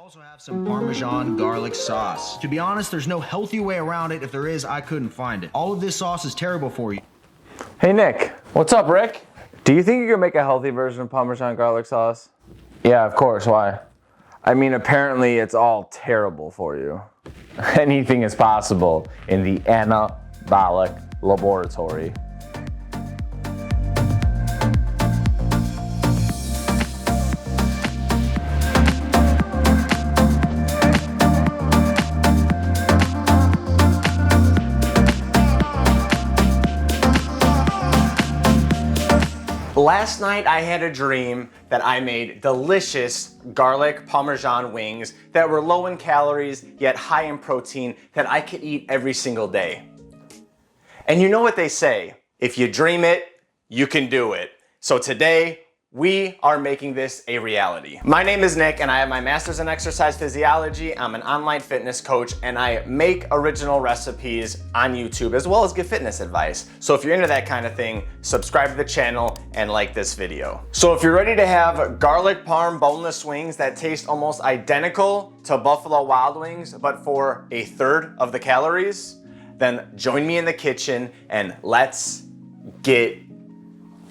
also have some Parmesan Garlic Sauce. To be honest, there's no healthy way around it. If there is, I couldn't find it. All of this sauce is terrible for you. Hey Nick. What's up, Rick? Do you think you can make a healthy version of Parmesan Garlic Sauce? Yeah, of course. Why? I mean, apparently it's all terrible for you. Anything is possible in the anabolic laboratory. Last night I had a dream that I made delicious garlic Parmesan wings that were low in calories yet high in protein that I could eat every single day. And you know what they say, if you dream it, you can do it. So today, we are making this a reality. My name is Nick and I have my master's in exercise physiology. I'm an online fitness coach and I make original recipes on YouTube as well as give fitness advice. So if you're into that kind of thing, subscribe to the channel and like this video. So if you're ready to have garlic parm boneless wings that taste almost identical to Buffalo Wild Wings, but for a third of the calories, then join me in the kitchen and let's get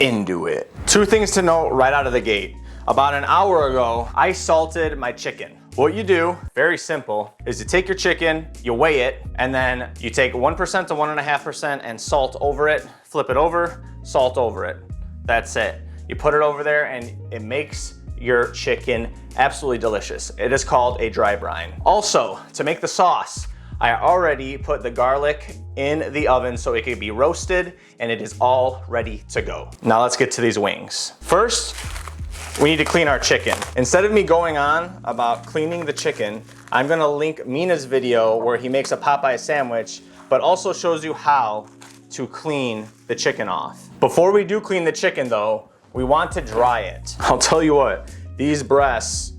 into it. Two things to note right out of the gate. About an hour ago, I salted my chicken. What you do, very simple, is you take your chicken, you weigh it, and then you take 1% to 1.5% and salt over it, flip it over, salt over it. That's it. You put it over there and it makes your chicken absolutely delicious. It is called a dry brine. Also, to make the sauce, I already put the garlic in the oven so it could be roasted and it is all ready to go. Now let's get to these wings. First, we need to clean our chicken. Instead of me going on about cleaning the chicken, I'm gonna link Mina's video where he makes a Popeye sandwich, but also shows you how to clean the chicken off. Before we do clean the chicken though, we want to dry it. I'll tell you what, these breasts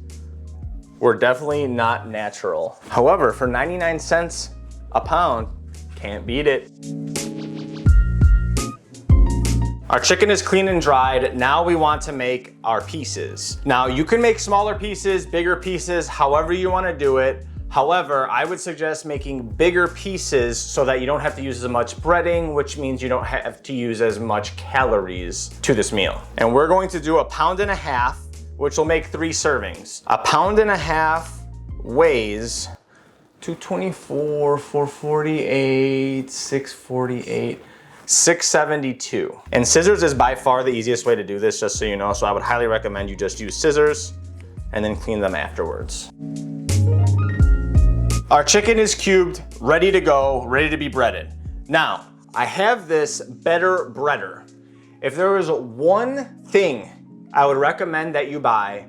were definitely not natural. However, for 99 cents a pound, can't beat it. Our chicken is clean and dried. Now we want to make our pieces. Now you can make smaller pieces, bigger pieces, however you want to do it. However, I would suggest making bigger pieces so that you don't have to use as much breading, which means you don't have to use as much calories to this meal. And we're going to do 1.5 pounds, which will make 3 servings. 1.5 pounds weighs 224, 448, 648, 672. And scissors is by far the easiest way to do this, just so you know. So I would highly recommend you just use scissors and then clean them afterwards. Our chicken is cubed, ready to go, ready to be breaded. Now, I have this better breader. If there was one thing I would recommend that you buy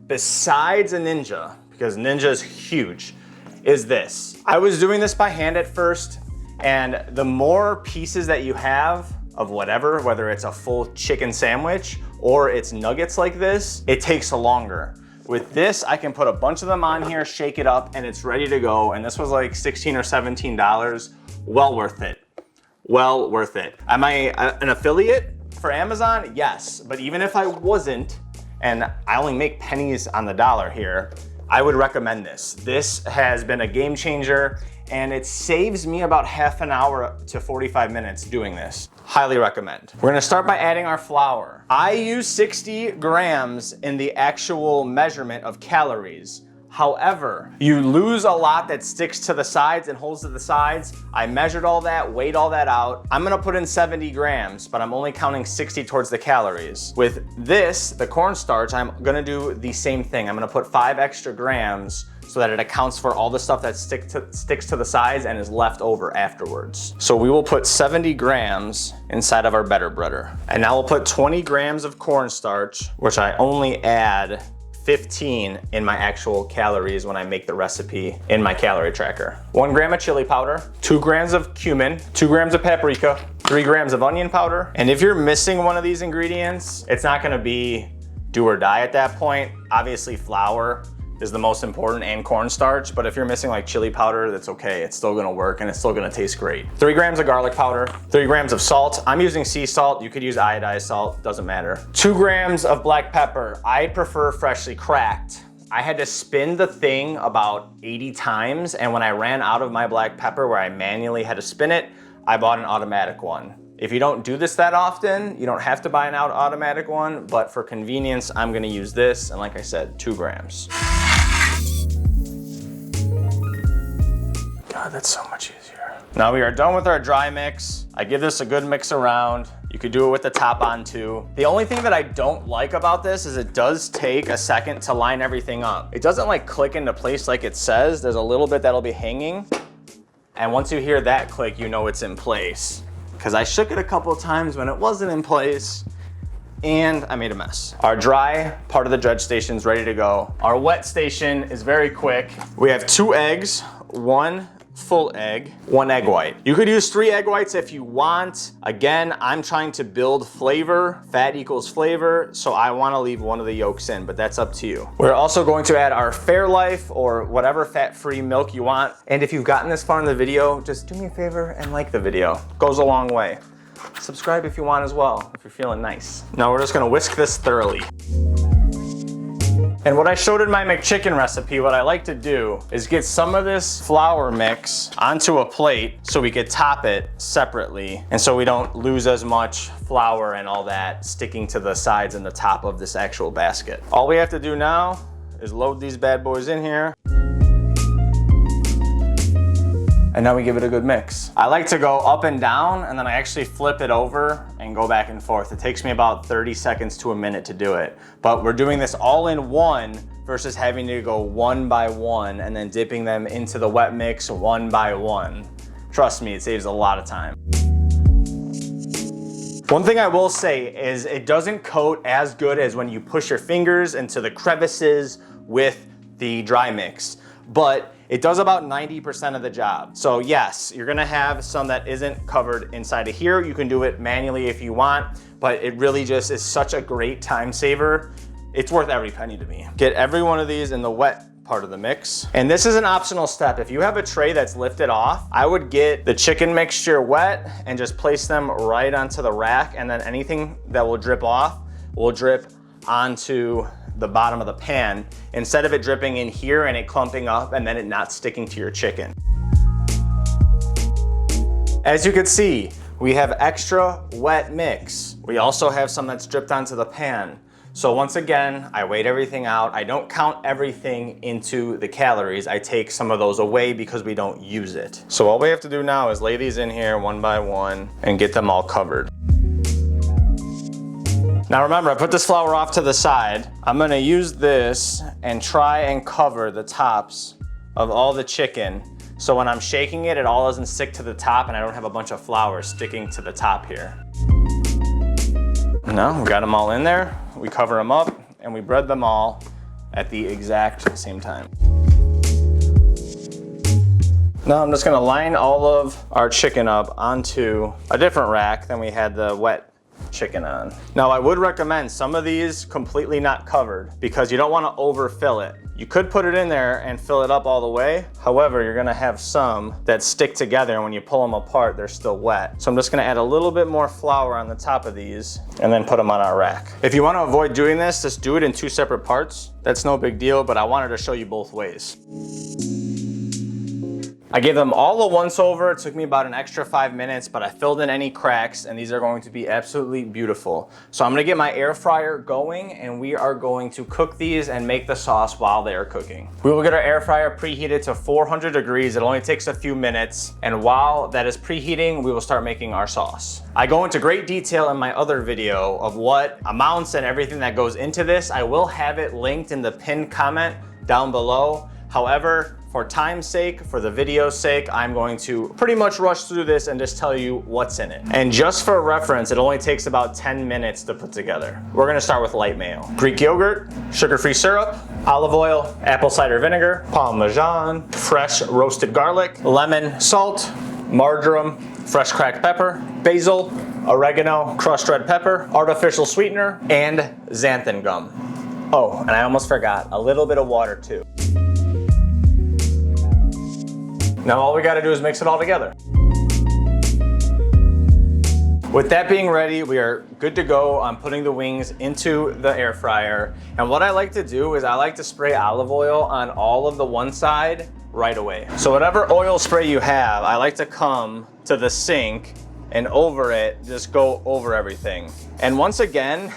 besides a Ninja, because Ninja is huge, is this. I was doing this by hand at first, and the more pieces that you have of whatever, whether it's a full chicken sandwich or it's nuggets like this, it takes longer. With this, I can put a bunch of them on here, shake it up, and it's ready to go. And this was like $16 or $17. Well worth it. Well worth it. Am I an affiliate for Amazon? Yes, but even if I wasn't, and I only make pennies on the dollar here, I would recommend this. This has been a game changer and it saves me about half an hour to 45 minutes doing this. Highly recommend. We're gonna start by adding our flour. I use 60 grams in the actual measurement of calories. However, you lose a lot that sticks to the sides and holds to the sides. I measured all that, weighed all that out. I'm gonna put in 70 grams, but I'm only counting 60 towards the calories. With this, the cornstarch, I'm gonna do the same thing. I'm gonna put 5 extra grams so that it accounts for all the stuff that sticks to the sides and is left over afterwards. So we will put 70 grams inside of our better breader. And now we'll put 20 grams of cornstarch, which I only add 15 in my actual calories when I make the recipe in my calorie tracker. 1 gram of chili powder, 2 grams of cumin, 2 grams of paprika, 3 grams of onion powder. And if you're missing one of these ingredients, it's not gonna be do or die at that point. Obviously flour is the most important, and cornstarch, but if you're missing like chili powder, that's okay. It's still gonna work and it's still gonna taste great. 3 grams of garlic powder, 3 grams of salt. I'm using sea salt. You could use iodized salt, doesn't matter. 2 grams of black pepper. I prefer freshly cracked. I had to spin the thing about 80 times, and when I ran out of my black pepper where I manually had to spin it, I bought an automatic one. If you don't do this that often, you don't have to buy an automatic one, but for convenience, I'm gonna use this, and like I said, 2 grams. God, that's so much easier. Now we are done with our dry mix. I give this a good mix around. You could do it with the top on too. The only thing that I don't like about this is it does take a second to line everything up. It doesn't like click into place like it says. There's a little bit that'll be hanging. And once you hear that click, you know it's in place. Because I shook it a couple of times when it wasn't in place and I made a mess. Our dry part of the dredge station is ready to go. Our wet station is very quick. We have 2 eggs, 1 full egg, 1 egg white. You could use 3 egg whites if you want. Again, I'm trying to build flavor. Fat equals flavor, so I want to leave 1 of the yolks in, but that's up to you. We're also going to add our Fairlife or whatever fat-free milk you want. And if you've gotten this far in the video, just do me a favor and like the video. It goes a long way. Subscribe if you want as well, if you're feeling nice. Now we're just gonna whisk this thoroughly. And what I showed in my McChicken recipe, what I like to do is get some of this flour mix onto a plate so we could top it separately and so we don't lose as much flour and all that sticking to the sides and the top of this actual basket. All we have to do now is load these bad boys in here. And now we give it a good mix. I like to go up and down and then I actually flip it over and go back and forth. It takes me about 30 seconds to a minute to do it. But we're doing this all in one versus having to go one by one and then dipping them into the wet mix one by one. Trust me, it saves a lot of time. One thing I will say is it doesn't coat as good as when you push your fingers into the crevices with the dry mix, but it does about 90% of the job. So yes, you're gonna have some that isn't covered inside of here. You can do it manually if you want, but it really just is such a great time saver. It's worth every penny to me. Get every one of these in the wet part of the mix. And this is an optional step. If you have a tray that's lifted off, I would get the chicken mixture wet and just place them right onto the rack, and then anything that will drip off will drip onto the bottom of the pan instead of it dripping in here and it clumping up and then it not sticking to your chicken. As you can see, we have extra wet mix. We also have some that's dripped onto the pan. So once again, I weighed everything out. I don't count everything into the calories. I take some of those away because we don't use it. So all we have to do now is lay these in here one by one and get them all covered. Now remember, I put this flour off to the side. I'm gonna use this and try and cover the tops of all the chicken. So when I'm shaking it, it all doesn't stick to the top and I don't have a bunch of flour sticking to the top here. Now we got them all in there. We cover them up and we bread them all at the exact same time. Now I'm just gonna line all of our chicken up onto a different rack than we had the wet chicken on. Now I would recommend some of these completely not covered because you don't want to overfill it. You could put it in there and fill it up all the way. However, you're gonna have some that stick together and when you pull them apart, they're still wet. So I'm just gonna add a little bit more flour on the top of these and then put them on our rack. If you want to avoid doing this, just do it in 2 separate parts. That's no big deal, but I wanted to show you both ways. I gave them all a once over. It took me about an extra 5 minutes, but I filled in any cracks and these are going to be absolutely beautiful. So I'm gonna get my air fryer going and we are going to cook these and make the sauce while they are cooking. We will get our air fryer preheated to 400 degrees. It only takes a few minutes. And while that is preheating, we will start making our sauce. I go into great detail in my other video of what amounts and everything that goes into this. I will have it linked in the pinned comment down below. However, for time's sake, for the video's sake, I'm going to pretty much rush through this and just tell you what's in it. And just for reference, it only takes about 10 minutes to put together. We're gonna start with light mayo. Greek yogurt, sugar-free syrup, olive oil, apple cider vinegar, Parmesan, fresh roasted garlic, lemon, salt, marjoram, fresh cracked pepper, basil, oregano, crushed red pepper, artificial sweetener, and xanthan gum. Oh, and I almost forgot, a little bit of water too. Now all we gotta do is mix it all together. With that being ready, we are good to go on putting the wings into the air fryer. And what I like to do is I like to spray olive oil on all of the one side right away. So whatever oil spray you have, I like to come to the sink and over it, just go over everything. And once again,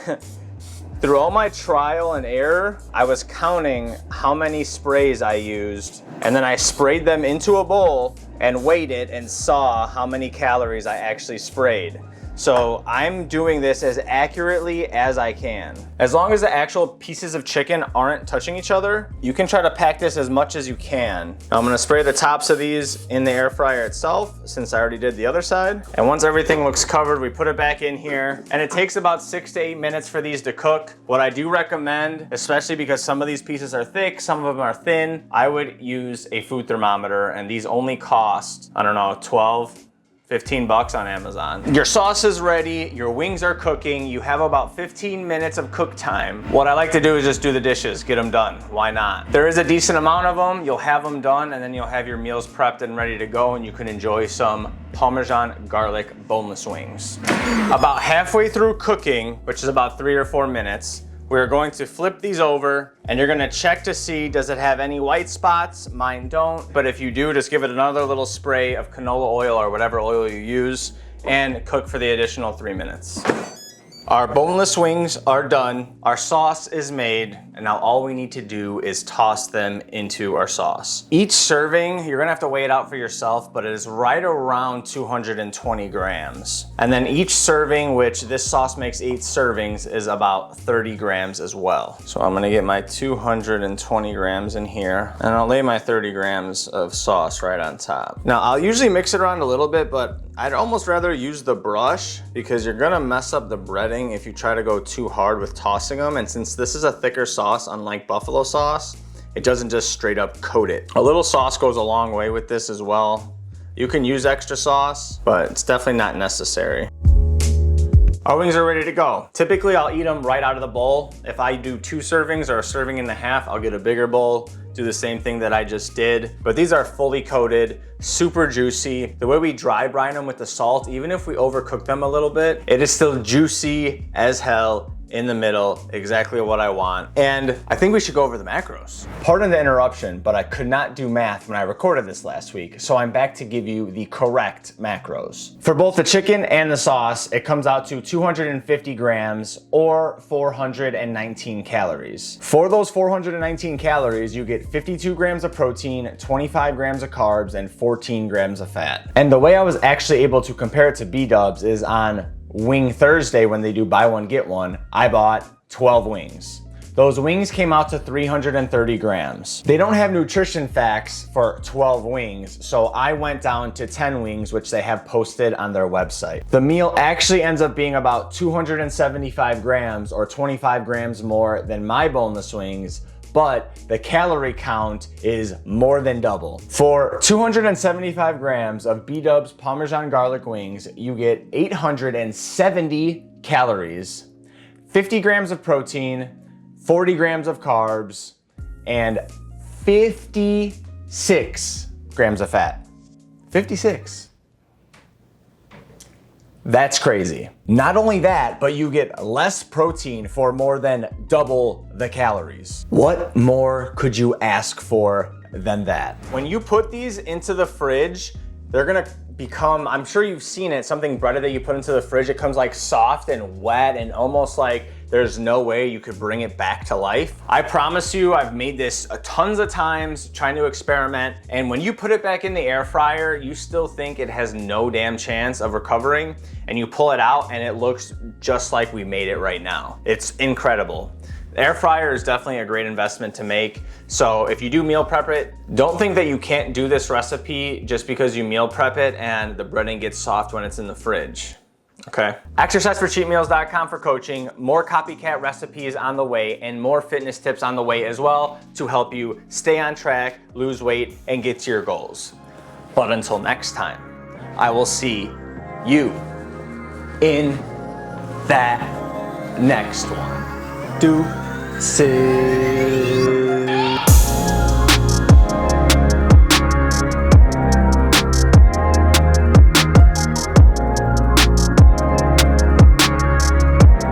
through all my trial and error, I was counting how many sprays I used, and then I sprayed them into a bowl and weighed it and saw how many calories I actually sprayed. So I'm doing this as accurately as I can. As long as the actual pieces of chicken aren't touching each other, you can try to pack this as much as you can. Now I'm gonna spray the tops of these in the air fryer itself, since I already did the other side. And once everything looks covered, we put it back in here. And it takes about 6 to 8 minutes for these to cook. What I do recommend, especially because some of these pieces are thick, some of them are thin, I would use a food thermometer, and these only cost, I don't know, 15 bucks on Amazon. Your sauce is ready, your wings are cooking, you have about 15 minutes of cook time. What I like to do is just do the dishes, get them done. Why not? There is a decent amount of them, you'll have them done, and then you'll have your meals prepped and ready to go, and you can enjoy some Parmesan garlic boneless wings. About halfway through cooking, which is about 3 or 4 minutes, we're going to flip these over, and you're gonna check to see, does it have any white spots? Mine don't, but if you do, just give it another little spray of canola oil or whatever oil you use, and cook for the additional 3 minutes. Our boneless wings are done, our sauce is made, and now all we need to do is toss them into our sauce. Each serving, you're gonna have to weigh it out for yourself, but it is right around 220 grams. And then each serving, which this sauce makes 8 servings, is about 30 grams as well. So I'm gonna get my 220 grams in here, and I'll lay my 30 grams of sauce right on top. Now, I'll usually mix it around a little bit, but I'd almost rather use the brush because you're gonna mess up the breading if you try to go too hard with tossing them. And since this is a thicker sauce, unlike buffalo sauce, it doesn't just straight up coat it. A little sauce goes a long way with this as well. You can use extra sauce, but it's definitely not necessary. Our wings are ready to go. Typically, I'll eat them right out of the bowl. If I do 2 servings or a serving and a half, I'll get a bigger bowl, do the same thing that I just did. But these are fully coated, super juicy. The way we dry brine them with the salt, even if we overcook them a little bit, it is still juicy as hell in the middle, exactly what I want. And I think we should go over the macros. Pardon the interruption, but I could not do math when I recorded this last week, so I'm back to give you the correct macros. For both the chicken and the sauce, it comes out to 250 grams or 419 calories. For those 419 calories, you get 52 grams of protein, 25 grams of carbs, and 14 grams of fat. And the way I was actually able to compare it to B-dubs is on Wing Thursday, when they do buy one, get one, I bought 12 wings. Those wings came out to 330 grams. They don't have nutrition facts for 12 wings, so I went down to 10 wings, which they have posted on their website. The meal actually ends up being about 275 grams or 25 grams more than my boneless wings, but the calorie count is more than double. For 275 grams of B-Dubs Parmesan garlic wings, you get 870 calories, 50 grams of protein, 40 grams of carbs, and 56 grams of fat. 56. That's crazy. Not only that, but you get less protein for more than double the calories. What more could you ask for than that? When you put these into the fridge, they're gonna become, I'm sure you've seen it, something breaded that you put into the fridge, it comes like soft and wet and almost like there's no way you could bring it back to life. I promise you, I've made this tons of times trying to experiment, and when you put it back in the air fryer, you still think it has no damn chance of recovering, and you pull it out and it looks just like we made it right now. It's incredible. The air fryer is definitely a great investment to make. So if you do meal prep it, don't think that you can't do this recipe just because you meal prep it and the breading gets soft when it's in the fridge. Okay. ExerciseForCheatMeals.com for coaching, more copycat recipes on the way, and more fitness tips on the way as well to help you stay on track, lose weight, and get to your goals. But until next time, I will see you in that next one. Deuces.